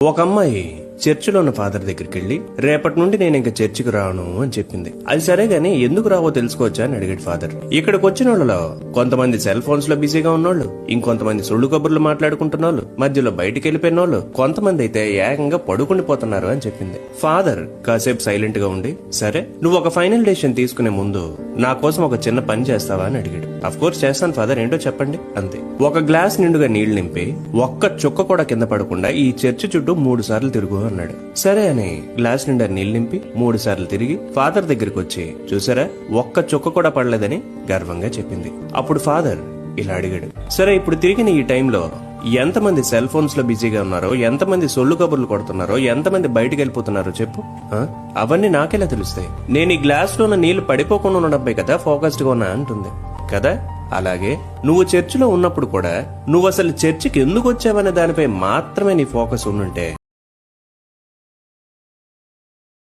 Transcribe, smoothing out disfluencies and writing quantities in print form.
ఒక అమ్మాయి చర్చిలో ఉన్న ఫాదర్ దగ్గరికి వెళ్లి రేపటి నుండి నేను ఇంకా చర్చికి రాను అని చెప్పింది. అది సరే గానీ ఎందుకు రావో తెలుసుకోవచ్చా అని అడిగాడు ఫాదర్. ఇక్కడికి వచ్చిన వాళ్ళలో కొంతమంది సెల్ ఫోన్స్ లో బిజీగా ఉన్నోళ్ళు, ఇంకొంతమంది సొల్లు కబుర్లు మాట్లాడుకుంటున్న వాళ్ళు, మధ్యలో బయటికి వెళ్లిపోయిన వాళ్ళు, కొంతమంది అయితే ఏకంగా పడుకుండిపోతున్నారు అని చెప్పింది. ఫాదర్ కాసేపు సైలెంట్ గా ఉండి, సరే నువ్వు ఒక ఫైనల్ డెసిషన్ తీసుకునే ముందు నా కోసం ఒక చిన్న పని చేస్తావా అని అడిగాడు. అఫ్ కోర్స్ చేస్తాను ఫాదర్, ఏంటో చెప్పండి అంతే. ఒక గ్లాస్ నిండుగా నీళ్లు నింపి ఒక్క చుక్క కూడా కింద పడకుండా ఈ చర్చి చుట్టూ 3 సార్లు తిరుగు అన్నాడు. సరే అని గ్లాస్ నిండా నీళ్లు నింపి 3 సార్లు తిరిగి ఫాదర్ దగ్గరికి వచ్చి, చూసారా ఒక్క చుక్క కూడా పడలేదని గర్వంగా చెప్పింది. అప్పుడు ఫాదర్ ఇలా అడిగాడు, సరే ఇప్పుడు తిరిగిన ఈ టైంలో ఎంతమంది సెల్ ఫోన్స్ లో బిజీగా ఉన్నారో, ఎంతమంది సొల్లు కబుర్లు కొడుతున్నారో, ఎంతమంది బయటకు వెళ్ళిపోతున్నారో చెప్పు. అవన్నీ నాకెలా తెలుస్తాయి? నేను ఈ గ్లాస్ లో ఉన్న నీళ్లు పడిపోకుండా ఉండడంపై కదా ఫోకస్డ్ గా ఉన్నా అంటుంది కదా. అలాగే నువ్వు చర్చిలో ఉన్నప్పుడు కూడా నువ్వు అసలు చర్చికి ఎందుకు వచ్చావనే దానిపై మాత్రమే నీ ఫోకస్ ఉండుంటే